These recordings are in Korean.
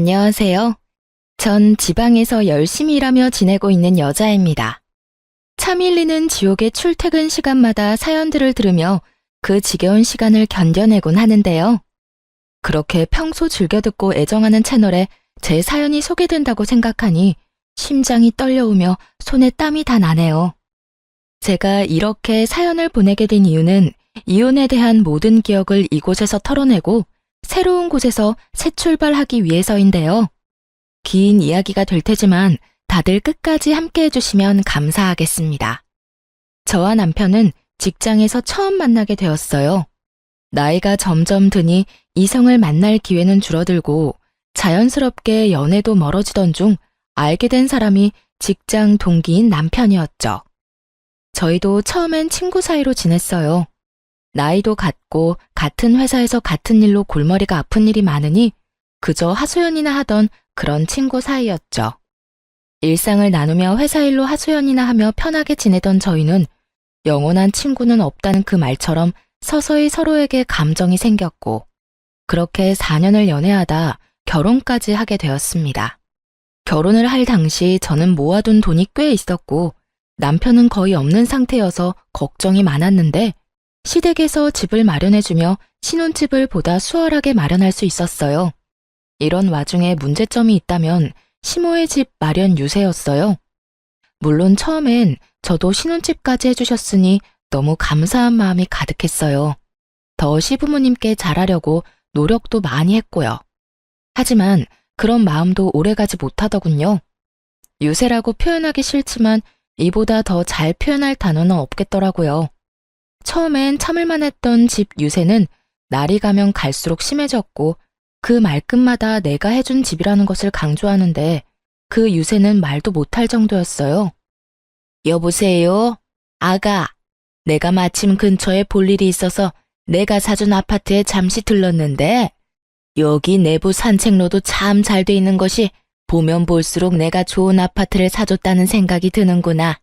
안녕하세요. 전 지방에서 열심히 일하며 지내고 있는 여자입니다. 차 밀리는 지옥의 출퇴근 시간마다 사연들을 들으며 그 지겨운 시간을 견뎌내곤 하는데요. 그렇게 평소 즐겨 듣고 애정하는 채널에 제 사연이 소개된다고 생각하니 심장이 떨려오며 손에 땀이 다 나네요. 제가 이렇게 사연을 보내게 된 이유는 이혼에 대한 모든 기억을 이곳에서 털어내고 새로운 곳에서 새 출발하기 위해서인데요. 긴 이야기가 될 테지만 다들 끝까지 함께 해주시면 감사하겠습니다. 저와 남편은 직장에서 처음 만나게 되었어요. 나이가 점점 드니 이성을 만날 기회는 줄어들고 자연스럽게 연애도 멀어지던 중 알게 된 사람이 직장 동기인 남편이었죠. 저희도 처음엔 친구 사이로 지냈어요. 나이도 같고 같은 회사에서 같은 일로 골머리가 아픈 일이 많으니 그저 하소연이나 하던 그런 친구 사이였죠. 일상을 나누며 회사 일로 하소연이나 하며 편하게 지내던 저희는 영원한 친구는 없다는 그 말처럼 서서히 서로에게 감정이 생겼고 그렇게 4년을 연애하다 결혼까지 하게 되었습니다. 결혼을 할 당시 저는 모아둔 돈이 꽤 있었고 남편은 거의 없는 상태여서 걱정이 많았는데 시댁에서 집을 마련해주며 신혼집을 보다 수월하게 마련할 수 있었어요. 이런 와중에 문제점이 있다면 시모의 집 마련 유세였어요. 물론 처음엔 저도 신혼집까지 해주셨으니 너무 감사한 마음이 가득했어요. 더 시부모님께 잘하려고 노력도 많이 했고요. 하지만 그런 마음도 오래가지 못하더군요. 유세라고 표현하기 싫지만 이보다 더 잘 표현할 단어는 없겠더라고요. 처음엔 참을만 했던 집 유세는 날이 가면 갈수록 심해졌고 그 말끝마다 내가 해준 집이라는 것을 강조하는데 그 유세는 말도 못할 정도였어요. 여보세요? 아가, 내가 마침 근처에 볼 일이 있어서 내가 사준 아파트에 잠시 들렀는데 여기 내부 산책로도 참 잘 돼 있는 것이 보면 볼수록 내가 좋은 아파트를 사줬다는 생각이 드는구나.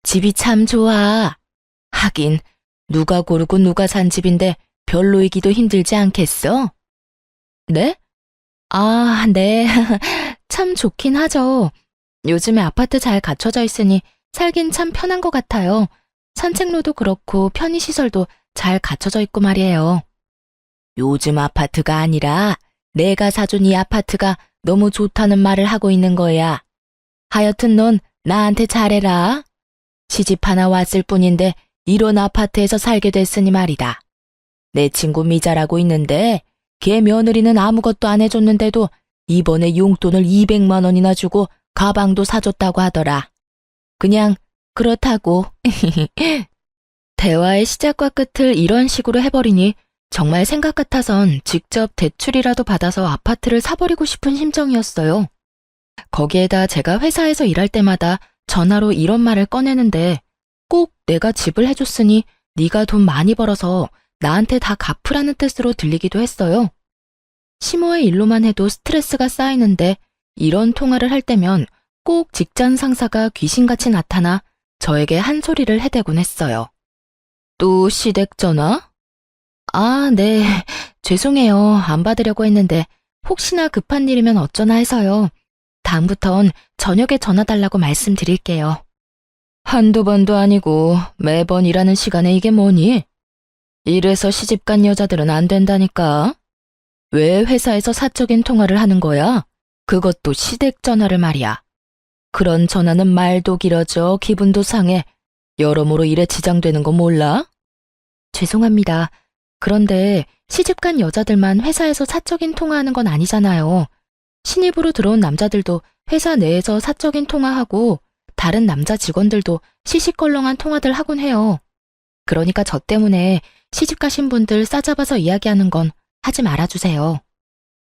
집이 참 좋아. 하긴 누가 고르고 누가 산 집인데 별로이기도 힘들지 않겠어? 네? 아, 네. 참 좋긴 하죠. 요즘에 아파트 잘 갖춰져 있으니 살긴 참 편한 것 같아요. 산책로도 그렇고 편의시설도 잘 갖춰져 있고 말이에요. 요즘 아파트가 아니라 내가 사준 이 아파트가 너무 좋다는 말을 하고 있는 거야. 하여튼 넌 나한테 잘해라. 시집 하나 왔을 뿐인데 이런 아파트에서 살게 됐으니 말이다. 내 친구 미자라고 있는데 걔 며느리는 아무것도 안 해줬는데도 이번에 용돈을 200만 원이나 주고 가방도 사줬다고 하더라. 그냥 그렇다고. 대화의 시작과 끝을 이런 식으로 해버리니 정말 생각 같아선 직접 대출이라도 받아서 아파트를 사버리고 싶은 심정이었어요. 거기에다 제가 회사에서 일할 때마다 전화로 이런 말을 꺼내는데 꼭 내가 집을 해줬으니 네가 돈 많이 벌어서 나한테 다 갚으라는 뜻으로 들리기도 했어요. 시모의 일로만 해도 스트레스가 쌓이는데 이런 통화를 할 때면 꼭 직장 상사가 귀신같이 나타나 저에게 한 소리를 해대곤 했어요. 또 시댁 전화? 아, 네. 죄송해요. 안 받으려고 했는데 혹시나 급한 일이면 어쩌나 해서요. 다음부턴 저녁에 전화 달라고 말씀드릴게요. 한두 번도 아니고 매번 일하는 시간에 이게 뭐니? 이래서 시집간 여자들은 안 된다니까. 왜 회사에서 사적인 통화를 하는 거야? 그것도 시댁 전화를 말이야. 그런 전화는 말도 길어져 기분도 상해. 여러모로 일에 지장되는 거 몰라? 죄송합니다. 그런데 시집간 여자들만 회사에서 사적인 통화하는 건 아니잖아요. 신입으로 들어온 남자들도 회사 내에서 사적인 통화하고 다른 남자 직원들도 시시껄렁한 통화들 하곤 해요. 그러니까 저 때문에 시집가신 분들 싸잡아서 이야기하는 건 하지 말아주세요.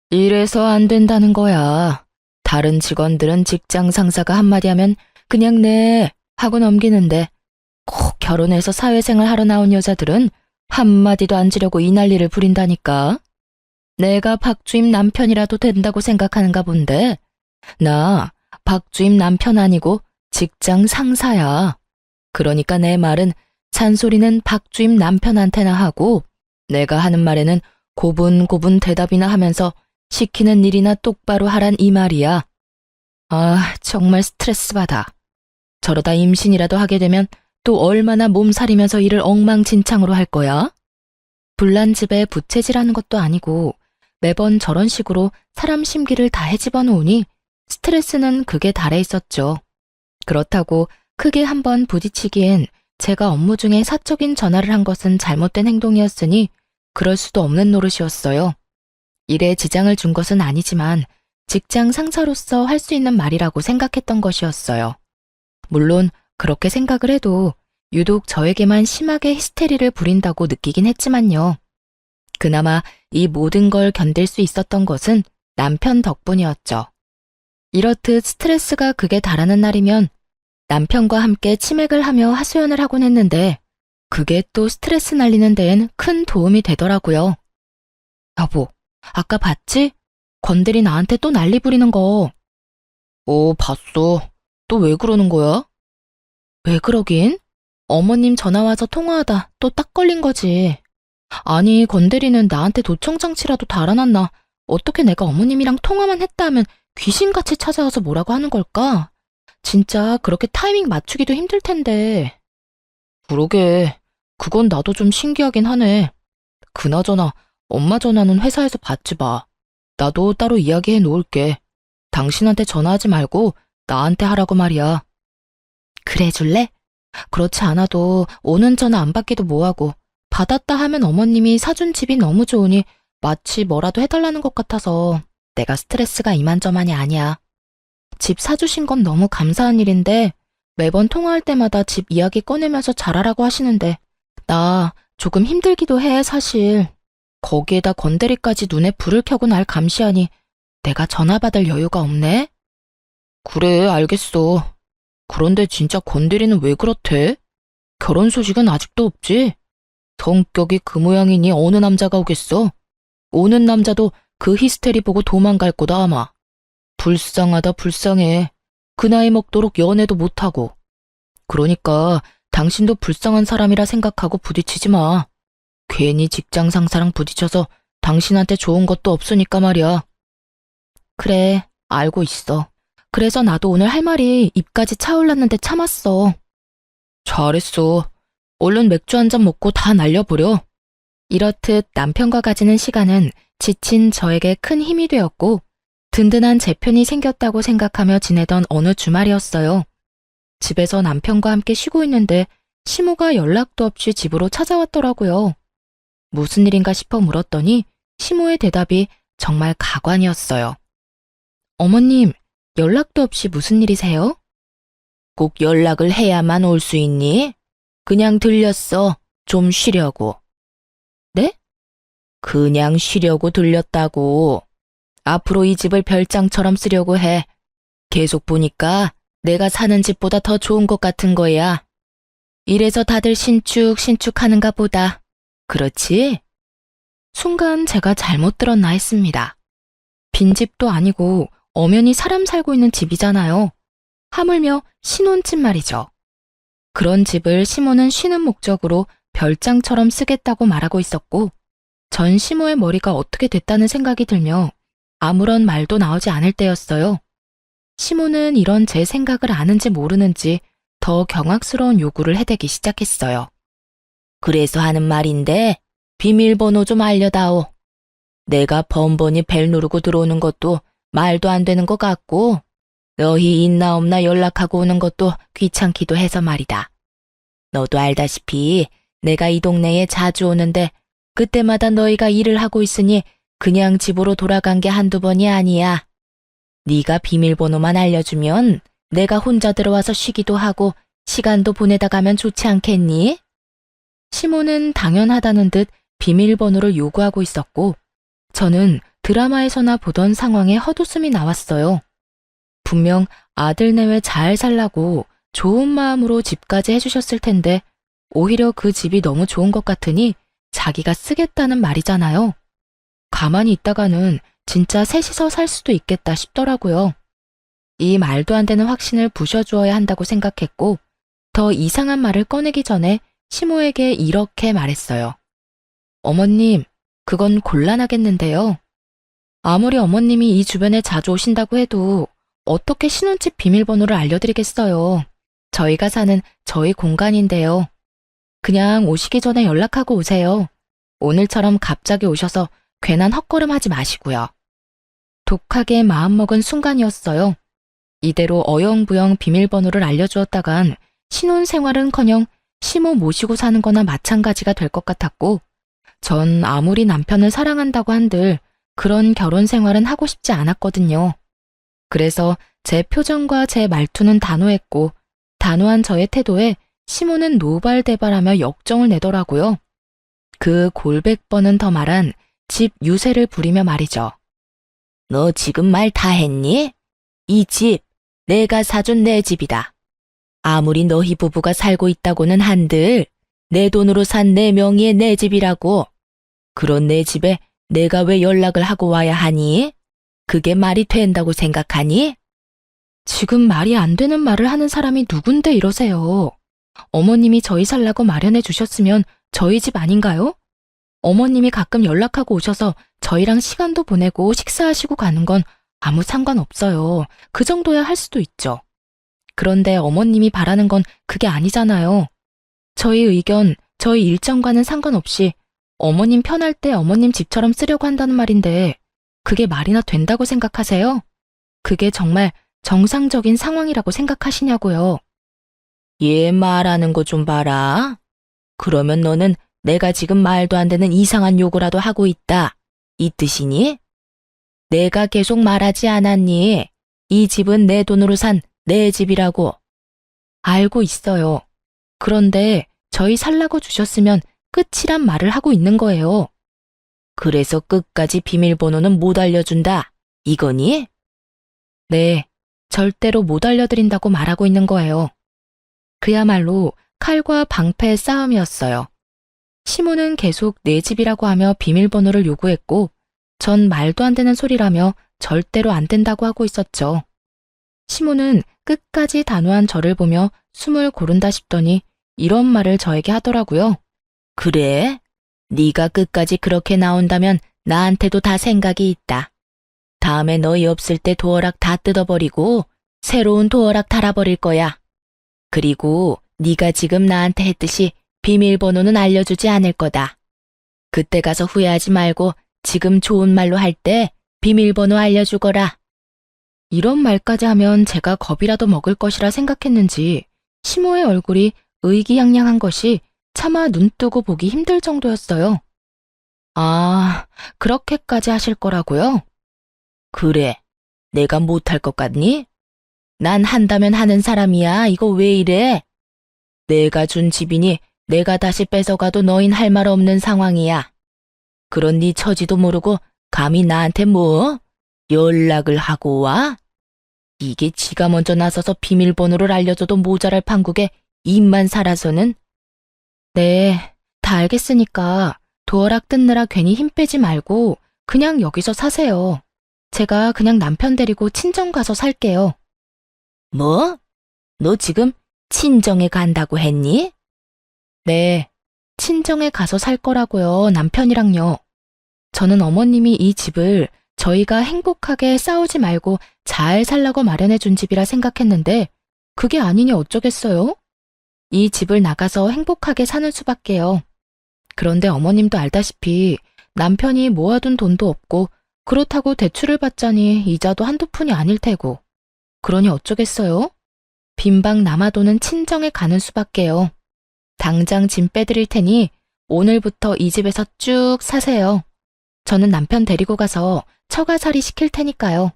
이래서 안 된다는 거야. 다른 직원들은 직장 상사가 한마디 하면 그냥 네 하고 넘기는데 꼭 결혼해서 사회생활 하러 나온 여자들은 한마디도 안 지려고 이 난리를 부린다니까. 내가 박주임 남편이라도 된다고 생각하는가 본데 나 박주임 남편 아니고 직장 상사야. 그러니까 내 말은 잔소리는 박주임 남편한테나 하고 내가 하는 말에는 고분고분 대답이나 하면서 시키는 일이나 똑바로 하란 이 말이야. 아, 정말 스트레스 받아. 저러다 임신이라도 하게 되면 또 얼마나 몸살이면서 일을 엉망진창으로 할 거야? 불난 집에 부채질하는 것도 아니고 매번 저런 식으로 사람 심기를 다 헤집어 놓으니 스트레스는 극에 달해 있었죠. 그렇다고 크게 한번 부딪히기엔 제가 업무 중에 사적인 전화를 한 것은 잘못된 행동이었으니 그럴 수도 없는 노릇이었어요. 일에 지장을 준 것은 아니지만 직장 상사로서 할 수 있는 말이라고 생각했던 것이었어요. 물론 그렇게 생각을 해도 유독 저에게만 심하게 히스테리를 부린다고 느끼긴 했지만요. 그나마 이 모든 걸 견딜 수 있었던 것은 남편 덕분이었죠. 이렇듯 스트레스가 극에 달하는 날이면 남편과 함께 치맥을 하며 하소연을 하곤 했는데 그게 또 스트레스 날리는 데엔 큰 도움이 되더라고요. 여보, 아까 봤지? 건들이 나한테 또 난리 부리는 거. 봤어. 또 왜 그러는 거야? 왜 그러긴? 어머님 전화 와서 통화하다 또 딱 걸린 거지. 아니, 건대리는 나한테 도청장치라도 달아놨나? 어떻게 내가 어머님이랑 통화만 했다 하면 귀신같이 찾아와서 뭐라고 하는 걸까? 진짜 그렇게 타이밍 맞추기도 힘들 텐데. 그러게, 그건 나도 좀 신기하긴 하네. 그나저나 엄마 전화는 회사에서 받지 마. 나도 따로 이야기해 놓을게. 당신한테 전화하지 말고 나한테 하라고 말이야. 그래 줄래? 그렇지 않아도 오는 전화 안 받기도 뭐하고 받았다 하면 어머님이 사준 집이 너무 좋으니 마치 뭐라도 해달라는 것 같아서 내가 스트레스가 이만저만이 아니야. 집 사주신 건 너무 감사한 일인데 매번 통화할 때마다 집 이야기 꺼내면서 잘하라고 하시는데 나 조금 힘들기도 해 사실. 거기에다 건드리까지 눈에 불을 켜고 날 감시하니 내가 전화 받을 여유가 없네? 그래, 알겠어. 그런데 진짜 건드리는 왜 그렇대? 결혼 소식은 아직도 없지? 성격이 그 모양이니 어느 남자가 오겠어? 오는 남자도 그 히스테리 보고 도망갈 거다 아마. 불쌍하다 불쌍해. 그 나이 먹도록 연애도 못하고. 그러니까 당신도 불쌍한 사람이라 생각하고 부딪히지 마. 괜히 직장 상사랑 부딪혀서 당신한테 좋은 것도 없으니까 말이야. 그래, 알고 있어. 그래서 나도 오늘 할 말이 입까지 차올랐는데 참았어. 잘했어. 얼른 맥주 한 잔 먹고 다 날려버려. 이렇듯 남편과 가지는 시간은 지친 저에게 큰 힘이 되었고 든든한 제 편이 생겼다고 생각하며 지내던 어느 주말이었어요. 집에서 남편과 함께 쉬고 있는데 시모가 연락도 없이 집으로 찾아왔더라고요. 무슨 일인가 싶어 물었더니 시모의 대답이 정말 가관이었어요. 어머님, 연락도 없이 무슨 일이세요? 꼭 연락을 해야만 올 수 있니? 그냥 들렸어. 좀 쉬려고. 네? 그냥 쉬려고 들렸다고. 앞으로 이 집을 별장처럼 쓰려고 해. 계속 보니까 내가 사는 집보다 더 좋은 것 같은 거야. 이래서 다들 신축하는가 보다. 그렇지? 순간 제가 잘못 들었나 했습니다. 빈집도 아니고 엄연히 사람 살고 있는 집이잖아요. 하물며 신혼집 말이죠. 그런 집을 시모는 쉬는 목적으로 별장처럼 쓰겠다고 말하고 있었고 전 시모의 머리가 어떻게 됐다는 생각이 들며 아무런 말도 나오지 않을 때였어요. 시모는 이런 제 생각을 아는지 모르는지 더 경악스러운 요구를 해대기 시작했어요. 그래서 하는 말인데 비밀번호 좀 알려다오. 내가 번번이 벨 누르고 들어오는 것도 말도 안 되는 것 같고 너희 있나 없나 연락하고 오는 것도 귀찮기도 해서 말이다. 너도 알다시피 내가 이 동네에 자주 오는데 그때마다 너희가 일을 하고 있으니 그냥 집으로 돌아간 게 한두 번이 아니야. 네가 비밀번호만 알려주면 내가 혼자 들어와서 쉬기도 하고 시간도 보내다 가면 좋지 않겠니? 시모는 당연하다는 듯 비밀번호를 요구하고 있었고 저는 드라마에서나 보던 상황에 헛웃음이 나왔어요. 분명 아들 내외 잘 살라고 좋은 마음으로 집까지 해주셨을 텐데 오히려 그 집이 너무 좋은 것 같으니 자기가 쓰겠다는 말이잖아요. 가만히 있다가는 진짜 셋이서 살 수도 있겠다 싶더라고요. 이 말도 안 되는 확신을 부셔주어야 한다고 생각했고 더 이상한 말을 꺼내기 전에 시모에게 이렇게 말했어요. 어머님, 그건 곤란하겠는데요. 아무리 어머님이 이 주변에 자주 오신다고 해도 어떻게 신혼집 비밀번호를 알려드리겠어요. 저희가 사는 저희 공간인데요. 그냥 오시기 전에 연락하고 오세요. 오늘처럼 갑자기 오셔서 괜한 헛걸음 하지 마시고요. 독하게 마음먹은 순간이었어요. 이대로 어영부영 비밀번호를 알려주었다간 신혼생활은커녕 시모 모시고 사는 거나 마찬가지가 될 것 같았고, 전 아무리 남편을 사랑한다고 한들 그런 결혼 생활은 하고 싶지 않았거든요. 그래서 제 표정과 제 말투는 단호했고, 단호한 저의 태도에 시모는 노발대발하며 역정을 내더라고요. 그 골백번은 더 말한 집 유세를 부리며 말이죠. 너 지금 말 다 했니? 이 집 내가 사준 내 집이다. 아무리 너희 부부가 살고 있다고는 한들 내 돈으로 산 내 명의의 내 집이라고. 그런 내 집에 내가 왜 연락을 하고 와야 하니? 그게 말이 된다고 생각하니? 지금 말이 안 되는 말을 하는 사람이 누군데 이러세요. 어머님이 저희 살라고 마련해 주셨으면 저희 집 아닌가요? 어머님이 가끔 연락하고 오셔서 저희랑 시간도 보내고 식사하시고 가는 건 아무 상관없어요. 그 정도야 할 수도 있죠. 그런데 어머님이 바라는 건 그게 아니잖아요. 저희 의견, 저희 일정과는 상관없이 어머님 편할 때 어머님 집처럼 쓰려고 한다는 말인데 그게 말이나 된다고 생각하세요? 그게 정말 정상적인 상황이라고 생각하시냐고요. 얘 말하는 거 좀 봐라. 그러면 너는 내가 지금 말도 안 되는 이상한 요구라도 하고 있다. 이 뜻이니? 내가 계속 말하지 않았니? 이 집은 내 돈으로 산 내 집이라고. 알고 있어요. 그런데 저희 살라고 주셨으면 끝이란 말을 하고 있는 거예요. 그래서 끝까지 비밀번호는 못 알려준다. 이거니? 네, 절대로 못 알려드린다고 말하고 있는 거예요. 그야말로 칼과 방패의 싸움이었어요. 시모는 계속 내 집이라고 하며 비밀번호를 요구했고, 전 말도 안 되는 소리라며 절대로 안 된다고 하고 있었죠. 시모는 끝까지 단호한 저를 보며 숨을 고른다 싶더니 이런 말을 저에게 하더라고요. 그래? 네가 끝까지 그렇게 나온다면 나한테도 다 생각이 있다. 다음에 너희 없을 때 도어락 다 뜯어버리고 새로운 도어락 달아버릴 거야. 그리고 네가 지금 나한테 했듯이 비밀번호는 알려주지 않을 거다. 그때 가서 후회하지 말고 지금 좋은 말로 할 때 비밀번호 알려주거라. 이런 말까지 하면 제가 겁이라도 먹을 것이라 생각했는지 시모의 얼굴이 의기양양한 것이 차마 눈 뜨고 보기 힘들 정도였어요. 아, 그렇게까지 하실 거라고요? 그래, 내가 못할 것 같니? 난 한다면 하는 사람이야. 이거 왜 이래? 내가 준 집이니 내가 다시 뺏어가도 너흰 할 말 없는 상황이야. 그런 네 처지도 모르고 감히 나한테 뭐? 연락을 하고 와? 이게 지가 먼저 나서서 비밀번호를 알려줘도 모자랄 판국에 입만 살아서는? 네, 다 알겠으니까 도어락 뜯느라 괜히 힘 빼지 말고 그냥 여기서 사세요. 제가 그냥 남편 데리고 친정 가서 살게요. 뭐? 너 지금 친정에 간다고 했니? 네, 친정에 가서 살 거라고요, 남편이랑요. 저는 어머님이 이 집을 저희가 행복하게 싸우지 말고 잘 살라고 마련해 준 집이라 생각했는데 그게 아니니 어쩌겠어요? 이 집을 나가서 행복하게 사는 수밖에요. 그런데 어머님도 알다시피 남편이 모아둔 돈도 없고 그렇다고 대출을 받자니 이자도 한두 푼이 아닐 테고. 그러니 어쩌겠어요? 빈방 남아도는 친정에 가는 수밖에요. 당장 짐 빼드릴 테니 오늘부터 이 집에서 쭉 사세요. 저는 남편 데리고 가서 처가살이 시킬 테니까요.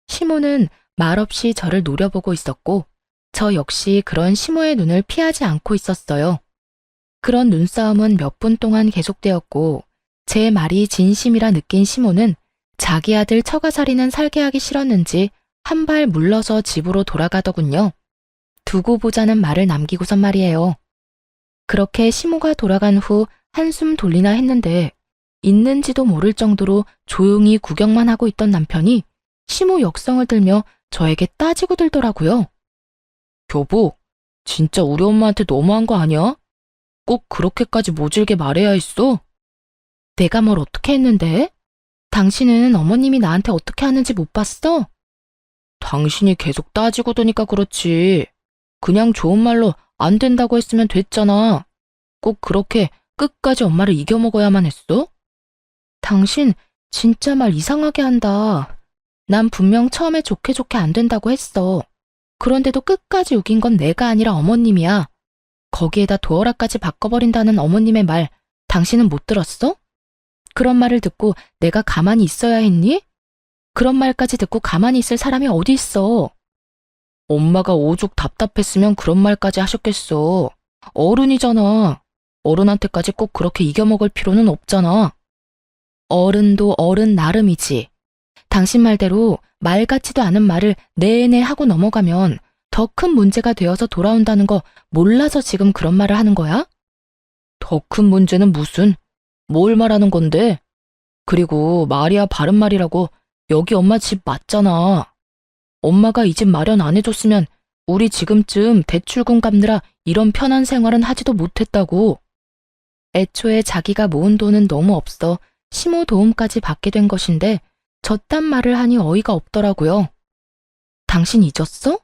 시모는 말없이 저를 노려보고 있었고 저 역시 그런 시모의 눈을 피하지 않고 있었어요. 그런 눈싸움은 몇 분 동안 계속되었고 제 말이 진심이라 느낀 시모는 자기 아들 처가살이는 살게 하기 싫었는지 한 발 물러서 집으로 돌아가더군요. 두고 보자는 말을 남기고선 말이에요. 그렇게 시모가 돌아간 후 한숨 돌리나 했는데 있는지도 모를 정도로 조용히 구경만 하고 있던 남편이 시모 역성을 들며 저에게 따지고 들더라고요. 여보, 진짜 우리 엄마한테 너무한 거 아니야? 꼭 그렇게까지 모질게 말해야 했어? 내가 뭘 어떻게 했는데? 당신은 어머님이 나한테 어떻게 하는지 못 봤어? 당신이 계속 따지고 도니까 그렇지. 그냥 좋은 말로 안 된다고 했으면 됐잖아. 꼭 그렇게 끝까지 엄마를 이겨먹어야만 했어? 당신 진짜 말 이상하게 한다. 난 분명 처음에 좋게 좋게 안 된다고 했어. 그런데도 끝까지 우긴 건 내가 아니라 어머님이야. 거기에다 도어락까지 바꿔버린다는 어머님의 말, 당신은 못 들었어? 그런 말을 듣고 내가 가만히 있어야 했니? 그런 말까지 듣고 가만히 있을 사람이 어디 있어? 엄마가 오죽 답답했으면 그런 말까지 하셨겠어. 어른이잖아. 어른한테까지 꼭 그렇게 이겨먹을 필요는 없잖아. 어른도 어른 나름이지. 당신 말대로 말 같지도 않은 말을 내내 하고 넘어가면 더 큰 문제가 되어서 돌아온다는 거 몰라서 지금 그런 말을 하는 거야? 더 큰 문제는 무슨? 뭘 말하는 건데? 그리고 말이야 바른 말이라고 여기 엄마 집 맞잖아. 엄마가 이 집 마련 안 해줬으면 우리 지금쯤 대출금 갚느라 이런 편한 생활은 하지도 못했다고. 애초에 자기가 모은 돈은 너무 없어 시모 도움까지 받게 된 것인데 저딴 말을 하니 어이가 없더라고요. 당신 잊었어?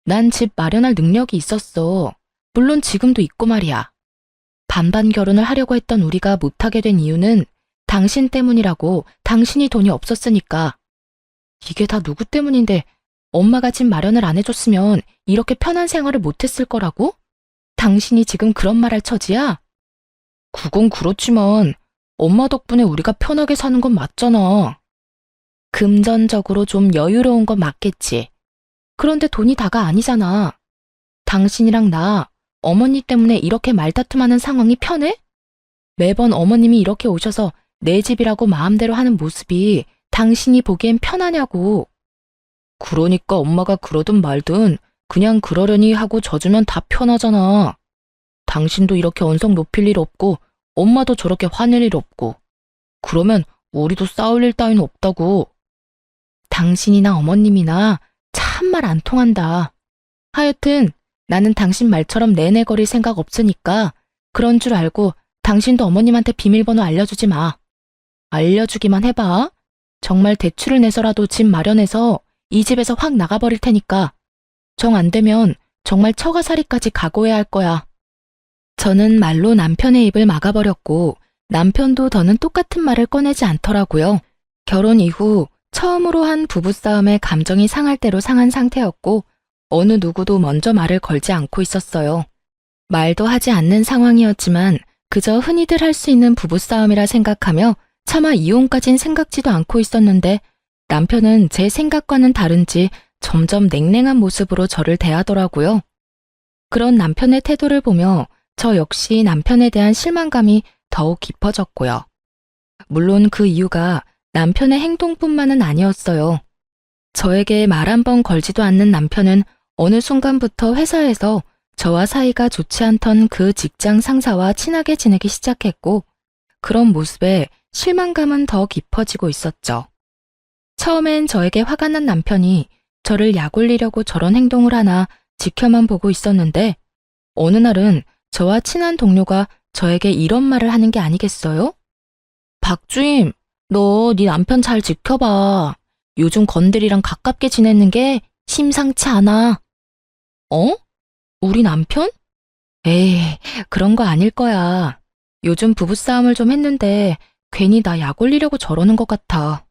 난 집 마련할 능력이 있었어. 물론 지금도 있고 말이야. 반반 결혼을 하려고 했던 우리가 못하게 된 이유는 당신 때문이라고. 당신이 돈이 없었으니까. 이게 다 누구 때문인데 엄마가 집 마련을 안 해줬으면 이렇게 편한 생활을 못했을 거라고? 당신이 지금 그런 말 할 처지야? 그건 그렇지만 엄마 덕분에 우리가 편하게 사는 건 맞잖아. 금전적으로 좀 여유로운 건 맞겠지. 그런데 돈이 다가 아니잖아. 당신이랑 나, 어머니 때문에 이렇게 말다툼하는 상황이 편해? 매번 어머님이 이렇게 오셔서 내 집이라고 마음대로 하는 모습이 당신이 보기엔 편하냐고. 그러니까 엄마가 그러든 말든 그냥 그러려니 하고 져주면 다 편하잖아. 당신도 이렇게 언성 높일 일 없고 엄마도 저렇게 화낼 일 없고. 그러면 우리도 싸울 일 따윈 없다고. 당신이나 어머님이나 참말 안 통한다. 하여튼 나는 당신 말처럼 내내거릴 생각 없으니까 그런 줄 알고 당신도 어머님한테 비밀번호 알려주지 마. 알려주기만 해봐. 정말 대출을 내서라도 집 마련해서 이 집에서 확 나가버릴 테니까. 정 안 되면 정말 처가살이까지 각오해야 할 거야. 저는 말로 남편의 입을 막아버렸고 남편도 더는 똑같은 말을 꺼내지 않더라고요. 결혼 이후 처음으로 한 부부싸움에 감정이 상할 대로 상한 상태였고 어느 누구도 먼저 말을 걸지 않고 있었어요. 말도 하지 않는 상황이었지만 그저 흔히들 할 수 있는 부부싸움이라 생각하며 차마 이혼까진 생각지도 않고 있었는데 남편은 제 생각과는 다른지 점점 냉랭한 모습으로 저를 대하더라고요. 그런 남편의 태도를 보며 저 역시 남편에 대한 실망감이 더욱 깊어졌고요. 물론 그 이유가 남편의 행동뿐만은 아니었어요. 저에게 말 한 번 걸지도 않는 남편은 어느 순간부터 회사에서 저와 사이가 좋지 않던 그 직장 상사와 친하게 지내기 시작했고 그런 모습에 실망감은 더 깊어지고 있었죠. 처음엔 저에게 화가 난 남편이 저를 약올리려고 저런 행동을 하나 지켜만 보고 있었는데 어느 날은 저와 친한 동료가 저에게 이런 말을 하는 게 아니겠어요? 박주임, 너 네 남편 잘 지켜봐. 요즘 건들이랑 가깝게 지내는 게 심상치 않아. 어? 우리 남편? 에이, 그런 거 아닐 거야. 요즘 부부싸움을 좀 했는데 괜히 나 약 올리려고 저러는 것 같아.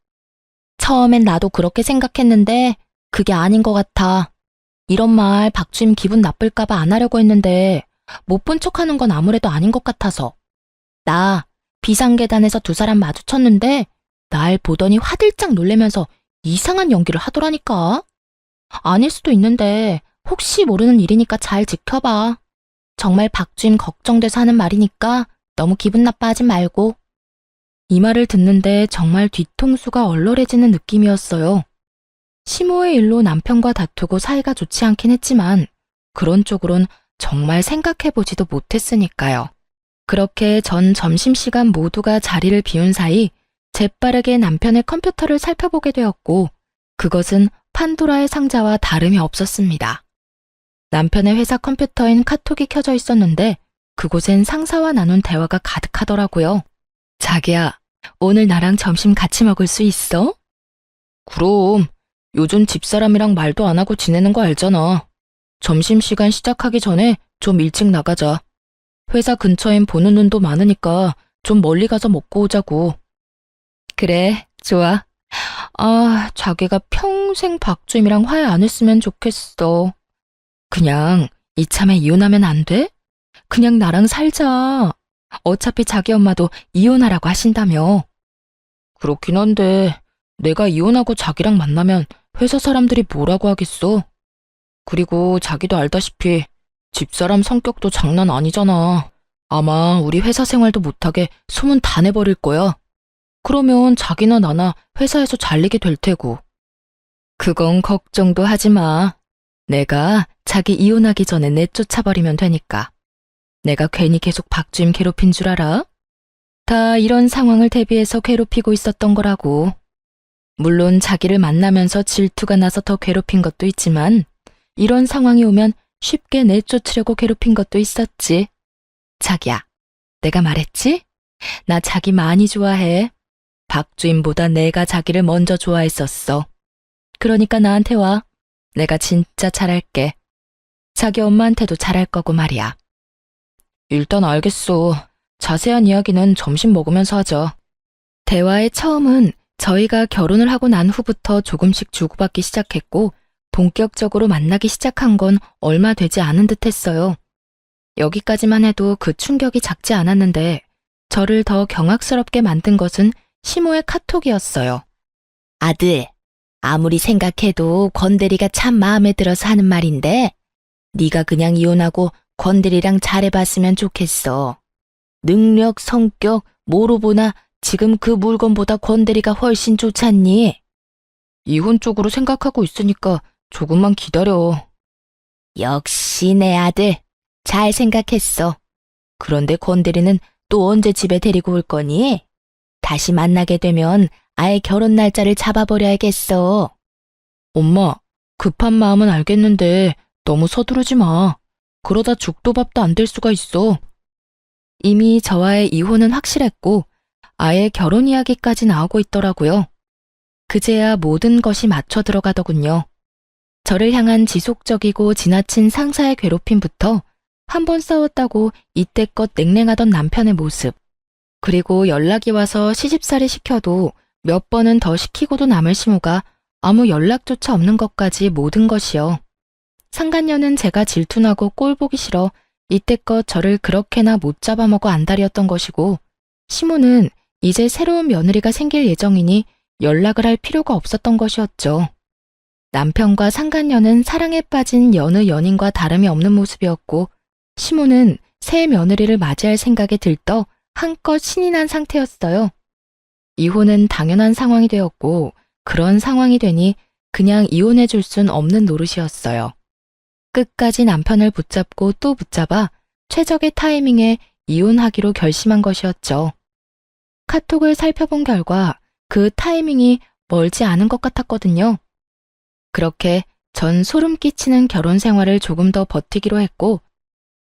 처음엔 나도 그렇게 생각했는데 그게 아닌 것 같아. 이런 말 박주임 기분 나쁠까 봐 안 하려고 했는데 못 본 척하는 건 아무래도 아닌 것 같아서. 나 비상계단에서 두 사람 마주쳤는데 날 보더니 화들짝 놀래면서 이상한 연기를 하더라니까. 아닐 수도 있는데 혹시 모르는 일이니까 잘 지켜봐. 정말 박주임 걱정돼서 하는 말이니까 너무 기분 나빠하지 말고. 이 말을 듣는데 정말 뒤통수가 얼얼해지는 느낌이었어요. 시모의 일로 남편과 다투고 사이가 좋지 않긴 했지만 그런 쪽으론 정말 생각해보지도 못했으니까요. 그렇게 전 점심시간 모두가 자리를 비운 사이 재빠르게 남편의 컴퓨터를 살펴보게 되었고 그것은 판도라의 상자와 다름이 없었습니다. 남편의 회사 컴퓨터엔 카톡이 켜져 있었는데 그곳엔 상사와 나눈 대화가 가득하더라고요. 자기야, 오늘 나랑 점심 같이 먹을 수 있어? 그럼, 요즘 집사람이랑 말도 안 하고 지내는 거 알잖아. 점심시간 시작하기 전에 좀 일찍 나가자. 회사 근처엔 보는 눈도 많으니까 좀 멀리 가서 먹고 오자고. 그래, 좋아. 아, 자기가 평생 박주임이랑 화해 안 했으면 좋겠어. 그냥 이참에 이혼하면 안 돼? 그냥 나랑 살자. 어차피 자기 엄마도 이혼하라고 하신다며. 그렇긴 한데 내가 이혼하고 자기랑 만나면 회사 사람들이 뭐라고 하겠어? 그리고 자기도 알다시피 집사람 성격도 장난 아니잖아. 아마 우리 회사 생활도 못하게 소문 다 내버릴 거야. 그러면 자기나 나나 회사에서 잘리게 될 테고. 그건 걱정도 하지 마. 내가 자기 이혼하기 전에 내쫓아버리면 되니까. 내가 괜히 계속 박주임 괴롭힌 줄 알아? 다 이런 상황을 대비해서 괴롭히고 있었던 거라고. 물론 자기를 만나면서 질투가 나서 더 괴롭힌 것도 있지만 이런 상황이 오면 쉽게 내쫓으려고 괴롭힌 것도 있었지. 자기야, 내가 말했지? 나 자기 많이 좋아해. 박주임보다 내가 자기를 먼저 좋아했었어. 그러니까 나한테 와. 내가 진짜 잘할게. 자기 엄마한테도 잘할 거고 말이야. 일단 알겠어. 자세한 이야기는 점심 먹으면서 하자. 대화의 처음은 저희가 결혼을 하고 난 후부터 조금씩 주고받기 시작했고 본격적으로 만나기 시작한 건 얼마 되지 않은 듯 했어요. 여기까지만 해도 그 충격이 작지 않았는데 저를 더 경악스럽게 만든 것은 시모의 카톡이었어요. 아들, 아무리 생각해도 권대리가 참 마음에 들어서 하는 말인데 네가 그냥 이혼하고 권대리랑 잘해봤으면 좋겠어. 능력, 성격, 뭐로 보나 지금 그 물건보다 권대리가 훨씬 좋잖니? 이혼 쪽으로 생각하고 있으니까 조금만 기다려. 역시 내 아들, 잘 생각했어. 그런데 권대리는 또 언제 집에 데리고 올 거니? 다시 만나게 되면 아예 결혼 날짜를 잡아버려야겠어. 엄마, 급한 마음은 알겠는데 너무 서두르지 마. 그러다 죽도 밥도 안 될 수가 있어. 이미 저와의 이혼은 확실했고 아예 결혼 이야기까지 나오고 있더라고요. 그제야 모든 것이 맞춰 들어가더군요. 저를 향한 지속적이고 지나친 상사의 괴롭힘부터 한 번 싸웠다고 이때껏 냉랭하던 남편의 모습, 그리고 연락이 와서 시집살이 시켜도 몇 번은 더 시키고도 남을 시모가 아무 연락조차 없는 것까지 모든 것이요. 상간녀는 제가 질투나고 꼴 보기 싫어 이때껏 저를 그렇게나 못 잡아먹어 안달이었던 것이고, 시모는 이제 새로운 며느리가 생길 예정이니 연락을 할 필요가 없었던 것이었죠. 남편과 상간녀는 사랑에 빠진 여느 연인과 다름이 없는 모습이었고, 시모는 새 며느리를 맞이할 생각에 들떠 한껏 신이 난 상태였어요. 이혼은 당연한 상황이 되었고, 그런 상황이 되니 그냥 이혼해 줄 순 없는 노릇이었어요. 끝까지 남편을 붙잡고 또 붙잡아 최적의 타이밍에 이혼하기로 결심한 것이었죠. 카톡을 살펴본 결과 그 타이밍이 멀지 않은 것 같았거든요. 그렇게 전 소름 끼치는 결혼 생활을 조금 더 버티기로 했고,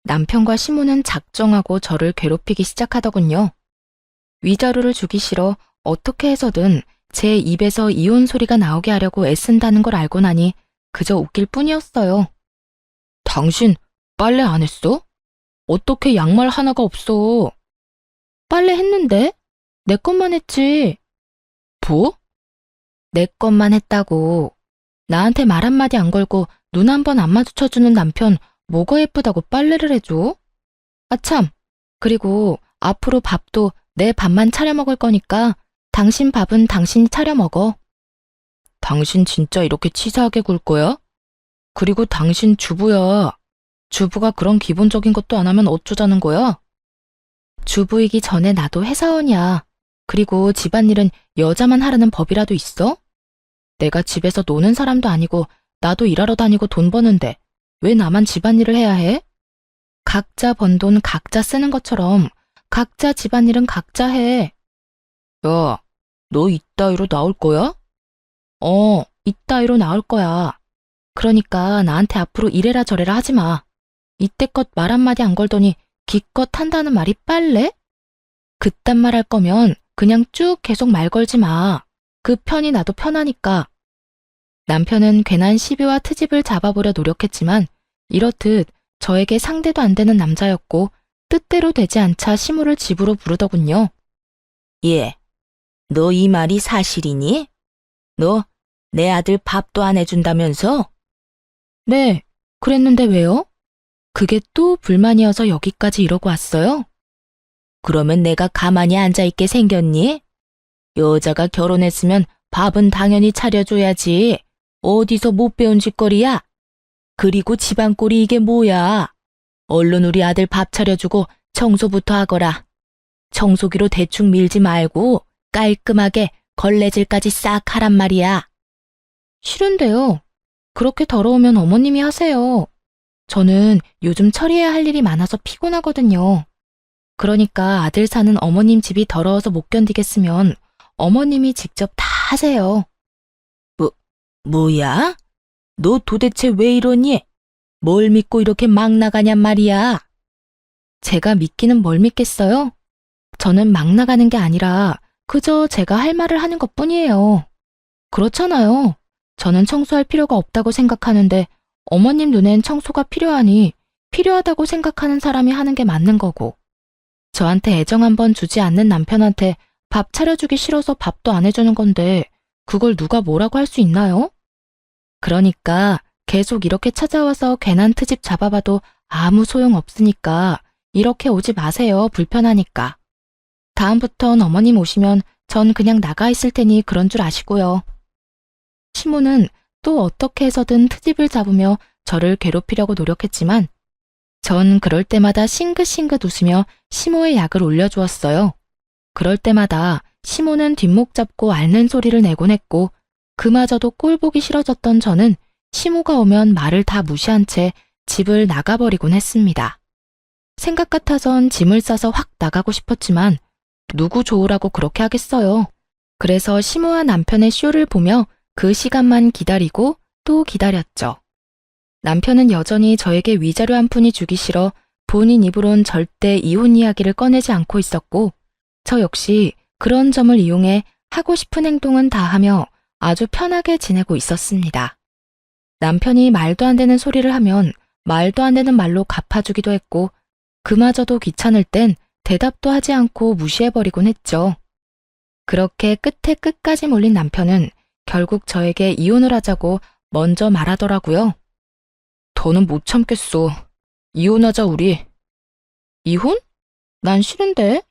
남편과 시모는 작정하고 저를 괴롭히기 시작하더군요. 위자료를 주기 싫어 어떻게 해서든 제 입에서 이혼 소리가 나오게 하려고 애쓴다는 걸 알고 나니 그저 웃길 뿐이었어요. 당신 빨래 안 했어? 어떻게 양말 하나가 없어? 빨래 했는데? 내 것만 했지. 뭐? 내 것만 했다고. 나한테 말 한마디 안 걸고 눈 한 번 안 마주쳐주는 남편 뭐가 예쁘다고 빨래를 해줘? 아참, 그리고 앞으로 밥도 내 밥만 차려 먹을 거니까 당신 밥은 당신이 차려 먹어. 당신 진짜 이렇게 치사하게 굴 거야? 그리고 당신 주부야. 주부가 그런 기본적인 것도 안 하면 어쩌자는 거야? 주부이기 전에 나도 회사원이야. 그리고 집안일은 여자만 하라는 법이라도 있어? 내가 집에서 노는 사람도 아니고 나도 일하러 다니고 돈 버는데 왜 나만 집안일을 해야 해? 각자 번 돈 각자 쓰는 것처럼 각자 집안일은 각자 해. 야, 너 이따위로 나올 거야? 이따위로 나올 거야. 그러니까 나한테 앞으로 이래라 저래라 하지 마. 이때껏 말 한마디 안 걸더니 기껏 한다는 말이 빨래? 그딴 말 할 거면 그냥 쭉 계속 말 걸지 마. 그 편이 나도 편하니까. 남편은 괜한 시비와 트집을 잡아보려 노력했지만 이렇듯 저에게 상대도 안 되는 남자였고 뜻대로 되지 않자 시모를 집으로 부르더군요. 예, 너 이 말이 사실이니? 너 내 아들 밥도 안 해준다면서? 네, 그랬는데 왜요? 그게 또 불만이어서 여기까지 이러고 왔어요? 그러면 내가 가만히 앉아있게 생겼니? 여자가 결혼했으면 밥은 당연히 차려줘야지. 어디서 못 배운 짓거리야? 그리고 집안꼴이 이게 뭐야? 얼른 우리 아들 밥 차려주고 청소부터 하거라. 청소기로 대충 밀지 말고 깔끔하게 걸레질까지 싹 하란 말이야. 싫은데요. 그렇게 더러우면 어머님이 하세요. 저는 요즘 처리해야 할 일이 많아서 피곤하거든요. 그러니까 아들 사는 어머님 집이 더러워서 못 견디겠으면 어머님이 직접 다 하세요. 뭐야? 너 도대체 왜 이러니? 뭘 믿고 이렇게 막 나가냔 말이야. 제가 믿기는 뭘 믿겠어요? 저는 막 나가는 게 아니라 그저 제가 할 말을 하는 것뿐이에요. 그렇잖아요. 저는 청소할 필요가 없다고 생각하는데 어머님 눈엔 청소가 필요하니 필요하다고 생각하는 사람이 하는 게 맞는 거고. 저한테 애정 한번 주지 않는 남편한테 밥 차려주기 싫어서 밥도 안 해주는 건데 그걸 누가 뭐라고 할 수 있나요? 그러니까 계속 이렇게 찾아와서 괜한 트집 잡아봐도 아무 소용 없으니까 이렇게 오지 마세요. 불편하니까. 다음부턴 어머님 오시면 전 그냥 나가 있을 테니 그런 줄 아시고요. 시모는 또 어떻게 해서든 트집을 잡으며 저를 괴롭히려고 노력했지만 전 그럴 때마다 싱긋싱긋 웃으며 시모의 약을 올려주었어요. 그럴 때마다 시모는 뒷목 잡고 앓는 소리를 내곤 했고 그마저도 꼴보기 싫어졌던 저는 시모가 오면 말을 다 무시한 채 집을 나가버리곤 했습니다. 생각 같아선 짐을 싸서 확 나가고 싶었지만 누구 좋으라고 그렇게 하겠어요. 그래서 시모와 남편의 쇼를 보며 그 시간만 기다리고 또 기다렸죠. 남편은 여전히 저에게 위자료 한 푼이 주기 싫어 본인 입으론 절대 이혼 이야기를 꺼내지 않고 있었고 저 역시 그런 점을 이용해 하고 싶은 행동은 다 하며 아주 편하게 지내고 있었습니다. 남편이 말도 안 되는 소리를 하면 말도 안 되는 말로 갚아주기도 했고 그마저도 귀찮을 땐 대답도 하지 않고 무시해버리곤 했죠. 그렇게 끝에 끝까지 몰린 남편은 결국 저에게 이혼을 하자고 먼저 말하더라고요. 더는 못 참겠어. 이혼하자 우리. 이혼? 난 싫은데.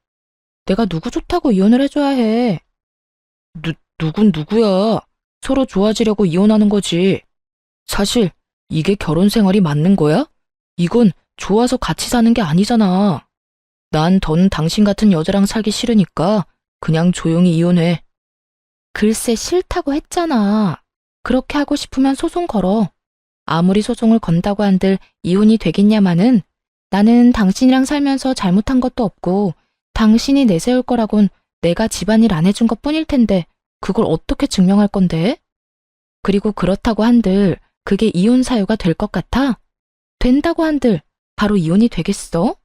내가 누구 좋다고 이혼을 해줘야 해. 누군 누구야. 서로 좋아지려고 이혼하는 거지. 사실 이게 결혼 생활이 맞는 거야? 이건 좋아서 같이 사는 게 아니잖아. 난 더는 당신 같은 여자랑 살기 싫으니까 그냥 조용히 이혼해. 글쎄 싫다고 했잖아. 그렇게 하고 싶으면 소송 걸어. 아무리 소송을 건다고 한들 이혼이 되겠냐마는 나는 당신이랑 살면서 잘못한 것도 없고 당신이 내세울 거라곤 내가 집안일 안 해준 것뿐일 텐데 그걸 어떻게 증명할 건데? 그리고 그렇다고 한들 그게 이혼 사유가 될 것 같아? 된다고 한들 바로 이혼이 되겠어?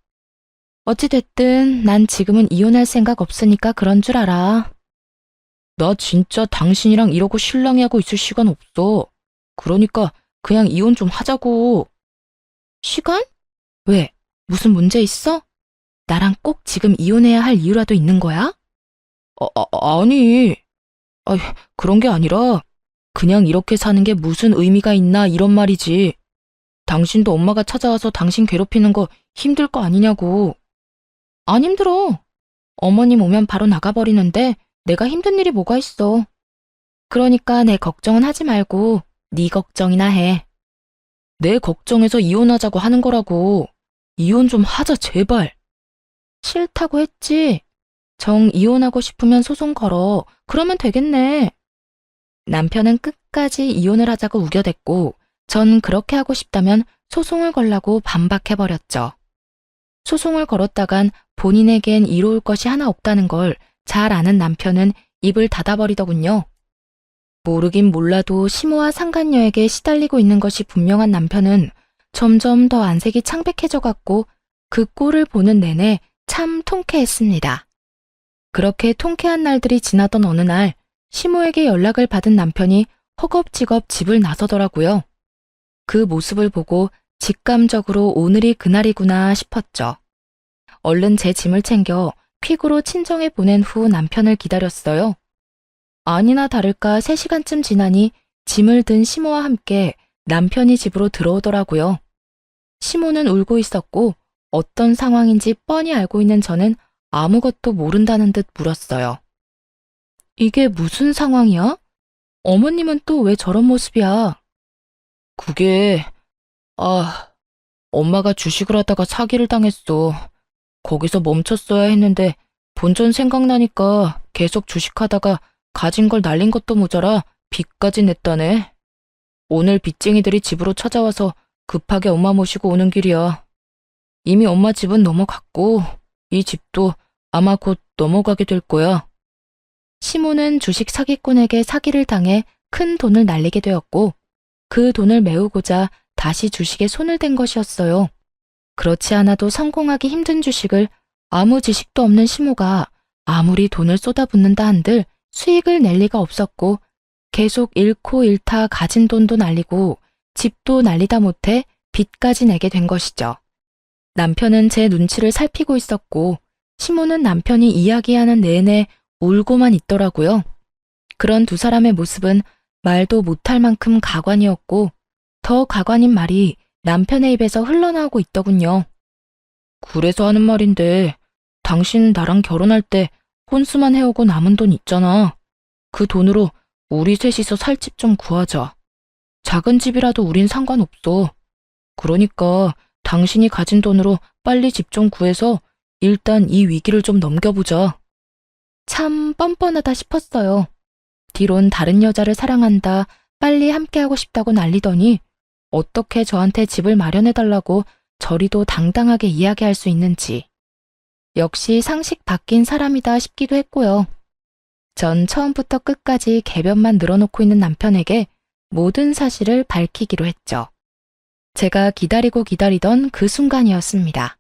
어찌됐든 난 지금은 이혼할 생각 없으니까 그런 줄 알아. 나 진짜 당신이랑 이러고 실랑이하고 있을 시간 없어. 그러니까 그냥 이혼 좀 하자고. 시간? 왜? 무슨 문제 있어? 나랑 꼭 지금 이혼해야 할 이유라도 있는 거야? 아니. 그런 게 아니라 그냥 이렇게 사는 게 무슨 의미가 있나 이런 말이지. 당신도 엄마가 찾아와서 당신 괴롭히는 거 힘들 거 아니냐고. 안 힘들어. 어머님 오면 바로 나가버리는데 내가 힘든 일이 뭐가 있어. 그러니까 내 걱정은 하지 말고 네 걱정이나 해. 내 걱정해서 이혼하자고 하는 거라고. 이혼 좀 하자 제발. 싫다고 했지. 정 이혼하고 싶으면 소송 걸어. 그러면 되겠네. 남편은 끝까지 이혼을 하자고 우겨댔고 전 그렇게 하고 싶다면 소송을 걸라고 반박해버렸죠. 소송을 걸었다간 본인에겐 이로울 것이 하나 없다는 걸 잘 아는 남편은 입을 닫아버리더군요. 모르긴 몰라도 시모와 상간녀에게 시달리고 있는 것이 분명한 남편은 점점 더 안색이 창백해져 갔고 그 꼴을 보는 내내 참 통쾌했습니다. 그렇게 통쾌한 날들이 지나던 어느 날 시모에게 연락을 받은 남편이 허겁지겁 집을 나서더라고요. 그 모습을 보고 직감적으로 오늘이 그날이구나 싶었죠. 얼른 제 짐을 챙겨 퀵으로 친정에 보낸 후 남편을 기다렸어요. 아니나 다를까 3시간쯤 지나니 짐을 든 시모와 함께 남편이 집으로 들어오더라고요. 시모는 울고 있었고 어떤 상황인지 뻔히 알고 있는 저는 아무것도 모른다는 듯 물었어요. 이게 무슨 상황이야? 어머님은 또 왜 저런 모습이야? 그게, 엄마가 주식을 하다가 사기를 당했어. 거기서 멈췄어야 했는데 본전 생각나니까 계속 주식하다가 가진 걸 날린 것도 모자라 빚까지 냈다네. 오늘 빚쟁이들이 집으로 찾아와서 급하게 엄마 모시고 오는 길이야. 이미 엄마 집은 넘어갔고 이 집도 아마 곧 넘어가게 될 거야. 시모는 주식 사기꾼에게 사기를 당해 큰 돈을 날리게 되었고 그 돈을 메우고자 다시 주식에 손을 댄 것이었어요. 그렇지 않아도 성공하기 힘든 주식을 아무 지식도 없는 시모가 아무리 돈을 쏟아붓는다 한들 수익을 낼 리가 없었고 계속 잃고 잃다 가진 돈도 날리고 집도 날리다 못해 빚까지 내게 된 것이죠. 남편은 제 눈치를 살피고 있었고 시모는 남편이 이야기하는 내내 울고만 있더라고요. 그런 두 사람의 모습은 말도 못할 만큼 가관이었고 더 가관인 말이 남편의 입에서 흘러나오고 있더군요. 그래서 하는 말인데 당신 나랑 결혼할 때 혼수만 해오고 남은 돈 있잖아. 그 돈으로 우리 셋이서 살 집 좀 구하자. 작은 집이라도 우린 상관없어. 그러니까 당신이 가진 돈으로 빨리 집 좀 구해서 일단 이 위기를 좀 넘겨보자. 참 뻔뻔하다 싶었어요. 뒤론 다른 여자를 사랑한다, 빨리 함께하고 싶다고 난리더니 어떻게 저한테 집을 마련해달라고 저리도 당당하게 이야기할 수 있는지. 역시 상식 바뀐 사람이다 싶기도 했고요. 전 처음부터 끝까지 궤변만 늘어놓고 있는 남편에게 모든 사실을 밝히기로 했죠. 제가 기다리고 기다리던 그 순간이었습니다.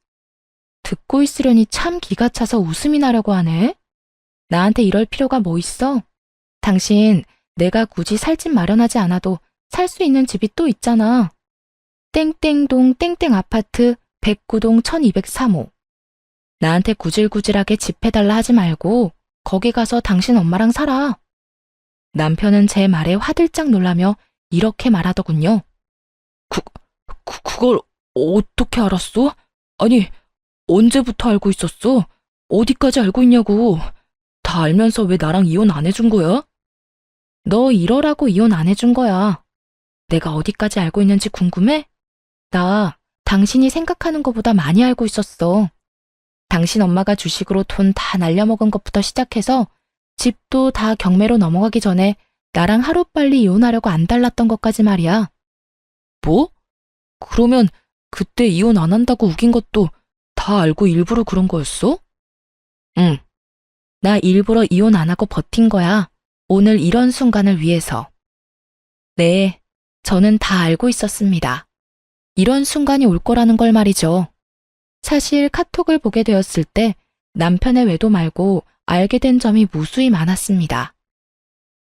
듣고 있으려니 참 기가 차서 웃음이 나려고 하네. 나한테 이럴 필요가 뭐 있어? 당신 내가 굳이 살 집 마련하지 않아도 살 수 있는 집이 또 있잖아. 땡땡동 땡땡 아파트 109동 1203호. 나한테 구질구질하게 집 해달라 하지 말고 거기 가서 당신 엄마랑 살아. 남편은 제 말에 화들짝 놀라며 이렇게 말하더군요. 그걸 어떻게 알았어? 아니, 언제부터 알고 있었어? 어디까지 알고 있냐고. 다 알면서 왜 나랑 이혼 안 해준 거야? 너 이러라고 이혼 안 해준 거야. 내가 어디까지 알고 있는지 궁금해? 나 당신이 생각하는 것보다 많이 알고 있었어. 당신 엄마가 주식으로 돈 다 날려먹은 것부터 시작해서 집도 다 경매로 넘어가기 전에 나랑 하루빨리 이혼하려고 안 달랐던 것까지 말이야. 뭐? 그러면 그때 이혼 안 한다고 우긴 것도 다 알고 일부러 그런 거였어? 응. 나 일부러 이혼 안 하고 버틴 거야. 오늘 이런 순간을 위해서. 네, 저는 다 알고 있었습니다. 이런 순간이 올 거라는 걸 말이죠. 사실 카톡을 보게 되었을 때 남편의 외도 말고 알게 된 점이 무수히 많았습니다.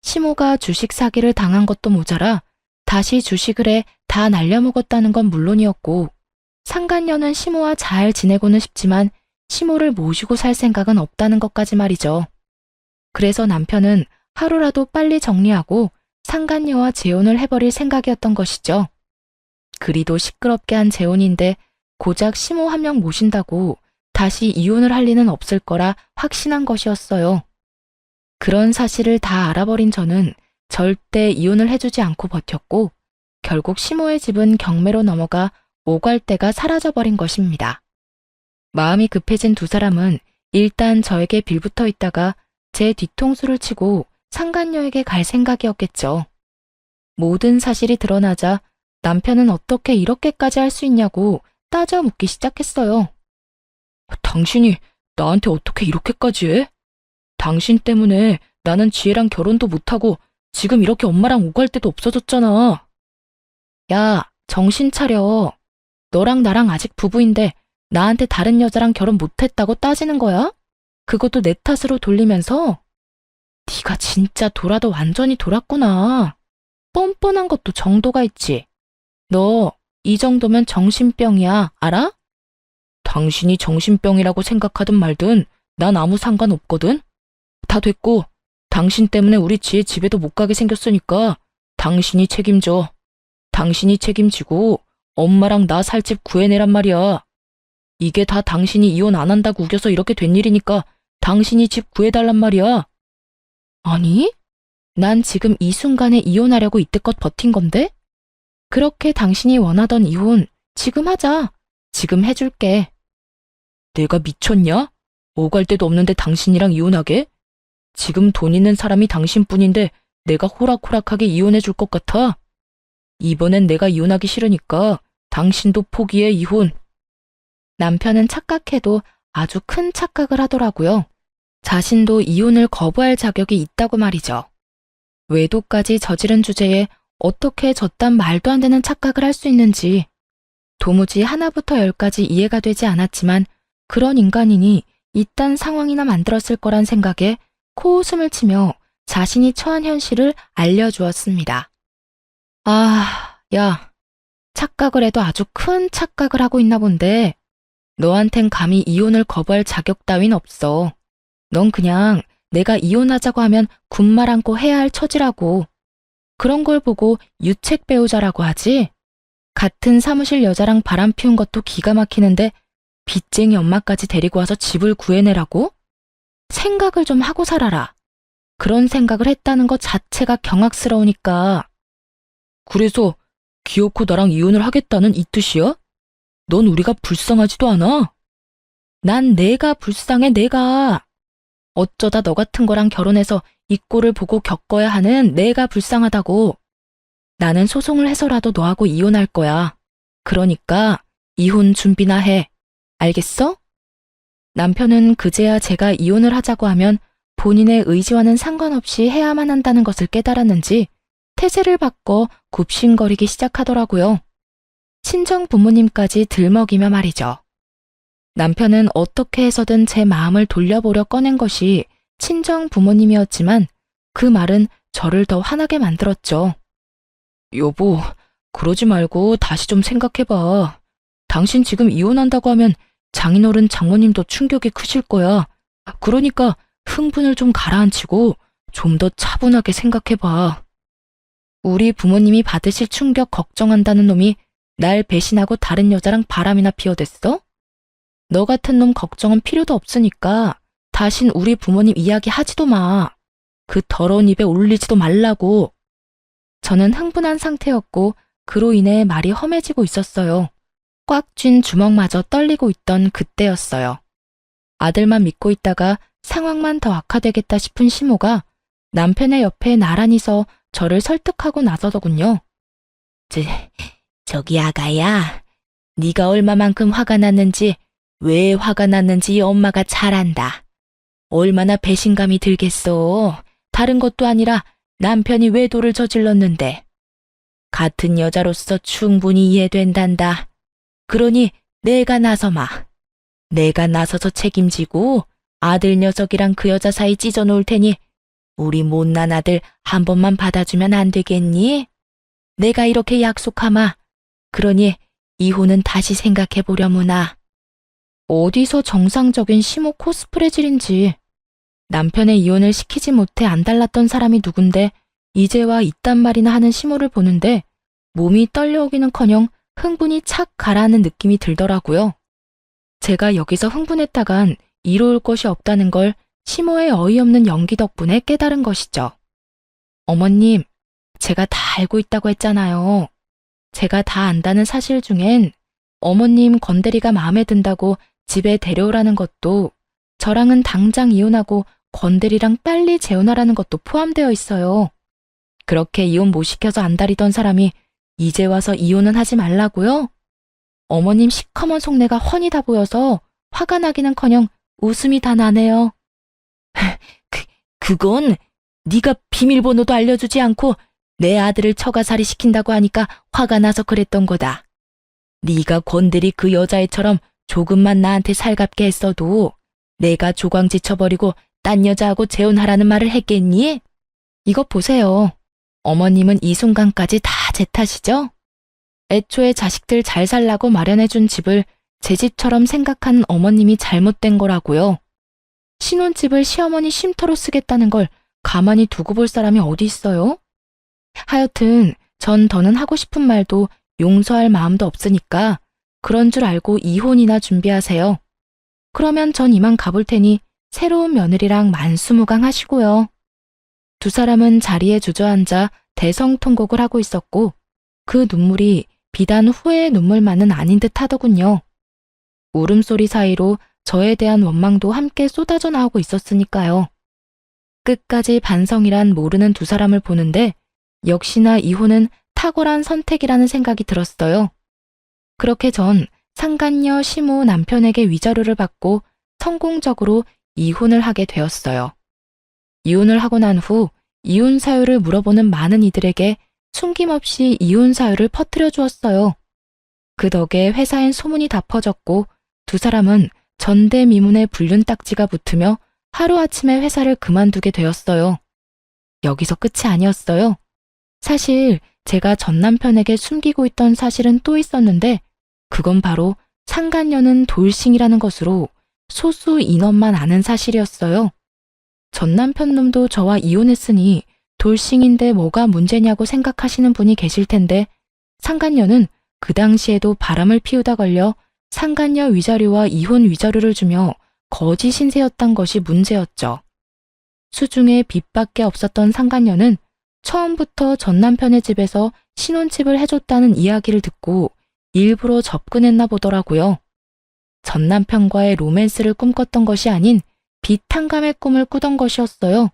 시모가 주식 사기를 당한 것도 모자라 다시 주식을 해 다 날려먹었다는 건 물론이었고 상간녀는 시모와 잘 지내고는 싶지만 시모를 모시고 살 생각은 없다는 것까지 말이죠. 그래서 남편은 하루라도 빨리 정리하고 상간녀와 재혼을 해버릴 생각이었던 것이죠. 그리도 시끄럽게 한 재혼인데 고작 시모 한 명 모신다고 다시 이혼을 할 리는 없을 거라 확신한 것이었어요. 그런 사실을 다 알아버린 저는 절대 이혼을 해주지 않고 버텼고 결국 시모의 집은 경매로 넘어가 오갈대가 사라져버린 것입니다. 마음이 급해진 두 사람은 일단 저에게 빌붙어 있다가 제 뒤통수를 치고 상간녀에게 갈 생각이었겠죠. 모든 사실이 드러나자 남편은 어떻게 이렇게까지 할 수 있냐고 따져 묻기 시작했어요. 당신이 나한테 어떻게 이렇게까지 해? 당신 때문에 나는 지혜랑 결혼도 못하고 지금 이렇게 엄마랑 오갈 데도 없어졌잖아. 야, 정신 차려. 너랑 나랑 아직 부부인데 나한테 다른 여자랑 결혼 못했다고 따지는 거야? 그것도 내 탓으로 돌리면서. 네가 진짜 돌아도 완전히 돌았구나. 뻔뻔한 것도 정도가 있지. 너 이 정도면 정신병이야, 알아? 당신이 정신병이라고 생각하든 말든 난 아무 상관없거든. 다 됐고, 당신 때문에 우리 지혜 집에도 못 가게 생겼으니까 당신이 책임져. 당신이 책임지고 엄마랑 나 살 집 구해내란 말이야. 이게 다 당신이 이혼 안 한다고 우겨서 이렇게 된 일이니까 당신이 집 구해달란 말이야. 아니, 난 지금 이 순간에 이혼하려고 이때껏 버틴 건데? 그렇게 당신이 원하던 이혼 지금 하자. 지금 해줄게. 내가 미쳤냐? 오갈 데도 없는데 당신이랑 이혼하게? 지금 돈 있는 사람이 당신뿐인데 내가 호락호락하게 이혼해줄 것 같아? 이번엔 내가 이혼하기 싫으니까 당신도 포기해, 이혼. 남편은 착각해도 아주 큰 착각을 하더라고요. 자신도 이혼을 거부할 자격이 있다고 말이죠. 외도까지 저지른 주제에 어떻게 저딴 말도 안 되는 착각을 할 수 있는지 도무지 하나부터 열까지 이해가 되지 않았지만 그런 인간이니 이딴 상황이나 만들었을 거란 생각에 코웃음을 치며 자신이 처한 현실을 알려주었습니다. 아, 야, 착각을 해도 아주 큰 착각을 하고 있나 본데 너한텐 감히 이혼을 거부할 자격 따윈 없어. 넌 그냥 내가 이혼하자고 하면 군말 않고 해야 할 처지라고. 그런 걸 보고 유책 배우자라고 하지? 같은 사무실 여자랑 바람 피운 것도 기가 막히는데 빚쟁이 엄마까지 데리고 와서 집을 구해내라고? 생각을 좀 하고 살아라. 그런 생각을 했다는 것 자체가 경악스러우니까. 그래서 기어코 나랑 이혼을 하겠다는 이 뜻이야? 넌 우리가 불쌍하지도 않아? 난 내가 불쌍해, 내가. 어쩌다 너 같은 거랑 결혼해서 이 꼴을 보고 겪어야 하는 내가 불쌍하다고. 나는 소송을 해서라도 너하고 이혼할 거야. 그러니까 이혼 준비나 해. 알겠어? 남편은 그제야 제가 이혼을 하자고 하면 본인의 의지와는 상관없이 해야만 한다는 것을 깨달았는지 태세를 바꿔 굽신거리기 시작하더라고요. 친정 부모님까지 들먹이며 말이죠. 남편은 어떻게 해서든 제 마음을 돌려보려 꺼낸 것이 친정 부모님이었지만 그 말은 저를 더 화나게 만들었죠. 여보, 그러지 말고 다시 좀 생각해봐. 당신 지금 이혼한다고 하면 장인어른 장모님도 충격이 크실 거야. 그러니까 흥분을 좀 가라앉히고 좀 더 차분하게 생각해봐. 우리 부모님이 받으실 충격 걱정한다는 놈이 날 배신하고 다른 여자랑 바람이나 피워댔어? 너 같은 놈 걱정은 필요도 없으니까 다신 우리 부모님 이야기 하지도 마. 그 더러운 입에 올리지도 말라고. 저는 흥분한 상태였고 그로 인해 말이 험해지고 있었어요. 꽉 쥔 주먹마저 떨리고 있던 그때였어요. 아들만 믿고 있다가 상황만 더 악화되겠다 싶은 시모가 남편의 옆에 나란히 서 저를 설득하고 나서더군요. 저기 아가야, 네가 얼마만큼 화가 났는지, 왜 화가 났는지 엄마가 잘 안다. 얼마나 배신감이 들겠어. 다른 것도 아니라 남편이 외도를 저질렀는데. 같은 여자로서 충분히 이해된단다. 그러니 내가 나서마. 내가 나서서 책임지고 아들 녀석이랑 그 여자 사이 찢어놓을 테니 우리 못난 아들 한 번만 받아주면 안 되겠니? 내가 이렇게 약속하마. 그러니 이혼은 다시 생각해보려무나. 어디서 정상적인 시모 코스프레질인지. 남편의 이혼을 시키지 못해 안달났던 사람이 누군데 이제와 이딴 말이나 하는 시모를 보는데 몸이 떨려오기는커녕 흥분이 착 가라앉는 느낌이 들더라고요. 제가 여기서 흥분했다간 이로울 것이 없다는 걸 시모의 어이없는 연기 덕분에 깨달은 것이죠. 어머님, 제가 다 알고 있다고 했잖아요. 제가 다 안다는 사실 중엔 어머님 건대리가 마음에 든다고 집에 데려오라는 것도 저랑은 당장 이혼하고 건대리랑 빨리 재혼하라는 것도 포함되어 있어요. 그렇게 이혼 못 시켜서 안달이던 사람이 이제 와서 이혼은 하지 말라고요? 어머님 시커먼 속내가 훤히 다 보여서 화가 나기는커녕 웃음이 다 나네요. 그건 네가 비밀번호도 알려주지 않고 내 아들을 처가살이 시킨다고 하니까 화가 나서 그랬던 거다. 네가 건드리 그 여자애처럼 조금만 나한테 살갑게 했어도 내가 조광지 쳐버리고 딴 여자하고 재혼하라는 말을 했겠니? 이것 보세요. 어머님은 이 순간까지 다 제 탓이죠? 애초에 자식들 잘 살라고 마련해준 집을 제 집처럼 생각한 어머님이 잘못된 거라고요. 신혼집을 시어머니 쉼터로 쓰겠다는 걸 가만히 두고 볼 사람이 어디 있어요? 하여튼 전 더는 하고 싶은 말도 용서할 마음도 없으니까 그런 줄 알고 이혼이나 준비하세요. 그러면 전 이만 가볼 테니 새로운 며느리랑 만수무강하시고요. 두 사람은 자리에 주저앉아 대성통곡을 하고 있었고 그 눈물이 비단 후회의 눈물만은 아닌 듯 하더군요. 울음소리 사이로 저에 대한 원망도 함께 쏟아져 나오고 있었으니까요. 끝까지 반성이란 모르는 두 사람을 보는데 역시나 이혼은 탁월한 선택이라는 생각이 들었어요. 그렇게 전 상간녀 시모 남편에게 위자료를 받고 성공적으로 이혼을 하게 되었어요. 이혼을 하고 난 후 이혼 사유를 물어보는 많은 이들에게 숨김없이 이혼 사유를 퍼뜨려 주었어요. 그 덕에 회사엔 소문이 다 퍼졌고 두 사람은 전대미문의 불륜 딱지가 붙으며 하루아침에 회사를 그만두게 되었어요. 여기서 끝이 아니었어요. 사실 제가 전 남편에게 숨기고 있던 사실은 또 있었는데 그건 바로 상간녀는 돌싱이라는 것으로 소수 인원만 아는 사실이었어요. 전 남편 놈도 저와 이혼했으니 돌싱인데 뭐가 문제냐고 생각하시는 분이 계실 텐데 상간녀는 그 당시에도 바람을 피우다 걸려 상간녀 위자료와 이혼 위자료를 주며 거짓 신세였던 것이 문제였죠. 수중에 빚밖에 없었던 상간녀는 처음부터 전 남편의 집에서 신혼집을 해줬다는 이야기를 듣고 일부러 접근했나 보더라고요. 전 남편과의 로맨스를 꿈꿨던 것이 아닌 빚탕감의 꿈을 꾸던 것이었어요.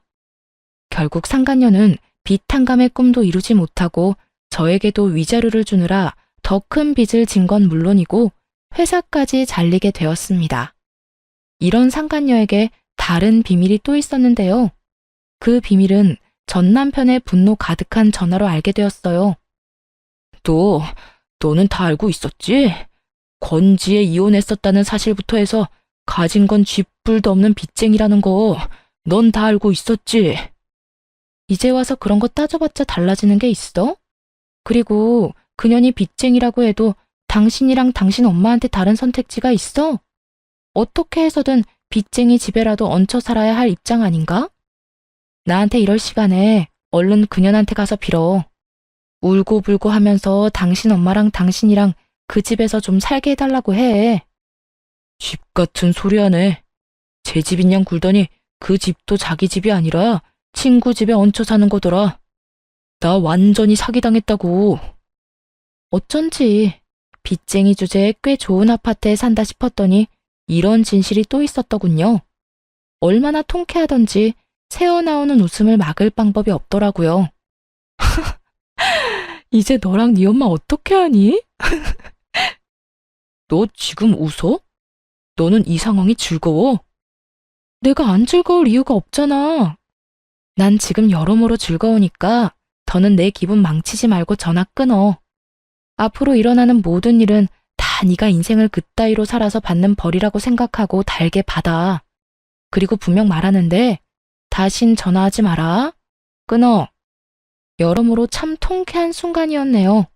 결국 상간녀는 빚탕감의 꿈도 이루지 못하고 저에게도 위자료를 주느라 더 큰 빚을 진 건 물론이고 회사까지 잘리게 되었습니다. 이런 상간녀에게 다른 비밀이 또 있었는데요. 그 비밀은 전 남편의 분노 가득한 전화로 알게 되었어요. 너는 다 알고 있었지? 권지에 이혼했었다는 사실부터 해서 가진 건 쥐뿔도 없는 빚쟁이라는 거 넌 다 알고 있었지? 이제 와서 그런 거 따져봤자 달라지는 게 있어? 그리고 그년이 빚쟁이라고 해도 당신이랑 당신 엄마한테 다른 선택지가 있어? 어떻게 해서든 빚쟁이 집에라도 얹혀 살아야 할 입장 아닌가? 나한테 이럴 시간에 얼른 그년한테 가서 빌어. 울고불고 하면서 당신 엄마랑 당신이랑 그 집에서 좀 살게 해달라고 해. 집 같은 소리 하네. 제 집인 양 굴더니 그 집도 자기 집이 아니라 친구 집에 얹혀 사는 거더라. 나 완전히 사기당했다고. 어쩐지 빚쟁이 주제에 꽤 좋은 아파트에 산다 싶었더니 이런 진실이 또 있었더군요. 얼마나 통쾌하던지 새어나오는 웃음을 막을 방법이 없더라고요. 이제 너랑 네 엄마 어떻게 하니? 너 지금 웃어? 너는 이 상황이 즐거워? 내가 안 즐거울 이유가 없잖아. 난 지금 여러모로 즐거우니까 더는 내 기분 망치지 말고 전화 끊어. 앞으로 일어나는 모든 일은 다 네가 인생을 그따위로 살아서 받는 벌이라고 생각하고 달게 받아. 그리고 분명 말하는데 다신 전화하지 마라. 끊어. 여러모로 참 통쾌한 순간이었네요.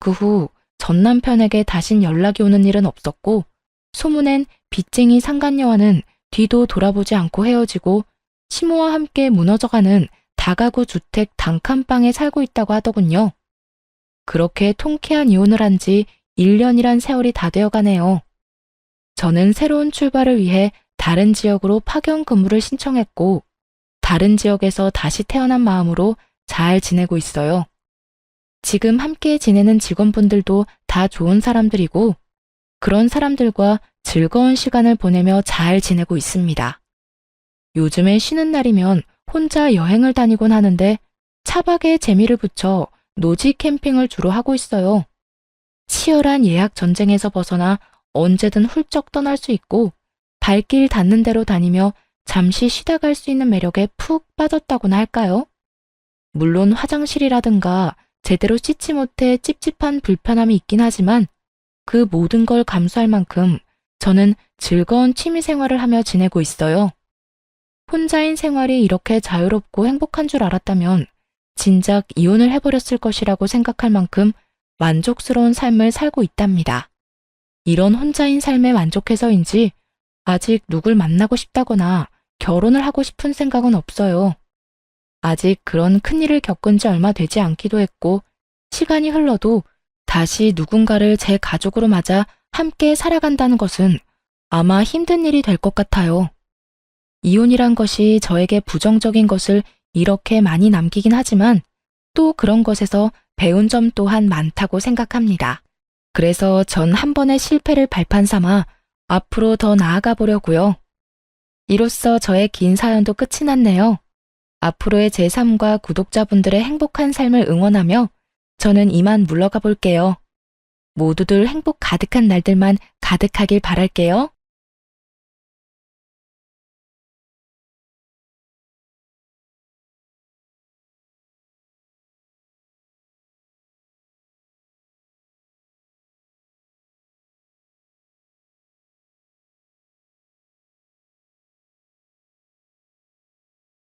그 후 전 남편에게 다신 연락이 오는 일은 없었고 소문엔 빚쟁이 상간녀와는 뒤도 돌아보지 않고 헤어지고 시모와 함께 무너져가는 다가구 주택 단칸방에 살고 있다고 하더군요. 그렇게 통쾌한 이혼을 한 지 1년이란 세월이 다 되어가네요. 저는 새로운 출발을 위해 다른 지역으로 파견 근무를 신청했고 다른 지역에서 다시 태어난 마음으로 잘 지내고 있어요. 지금 함께 지내는 직원분들도 다 좋은 사람들이고 그런 사람들과 즐거운 시간을 보내며 잘 지내고 있습니다. 요즘에 쉬는 날이면 혼자 여행을 다니곤 하는데 차박에 재미를 붙여 노지 캠핑을 주로 하고 있어요. 치열한 예약 전쟁에서 벗어나 언제든 훌쩍 떠날 수 있고 발길 닿는 대로 다니며 잠시 쉬다 갈 수 있는 매력에 푹 빠졌다고나 할까요? 물론 화장실이라든가 제대로 씻지 못해 찝찝한 불편함이 있긴 하지만 그 모든 걸 감수할 만큼 저는 즐거운 취미 생활을 하며 지내고 있어요. 혼자인 생활이 이렇게 자유롭고 행복한 줄 알았다면 진작 이혼을 해버렸을 것이라고 생각할 만큼 만족스러운 삶을 살고 있답니다. 이런 혼자인 삶에 만족해서인지 아직 누굴 만나고 싶다거나 결혼을 하고 싶은 생각은 없어요. 아직 그런 큰일을 겪은 지 얼마 되지 않기도 했고, 시간이 흘러도 다시 누군가를 제 가족으로 맞아 함께 살아간다는 것은 아마 힘든 일이 될 것 같아요. 이혼이란 것이 저에게 부정적인 것을 이렇게 많이 남기긴 하지만 또 그런 것에서 배운 점 또한 많다고 생각합니다. 그래서 전 한 번의 실패를 발판 삼아 앞으로 더 나아가 보려고요. 이로써 저의 긴 사연도 끝이 났네요. 앞으로의 제 삶과 구독자분들의 행복한 삶을 응원하며 저는 이만 물러가 볼게요. 모두들 행복 가득한 날들만 가득하길 바랄게요.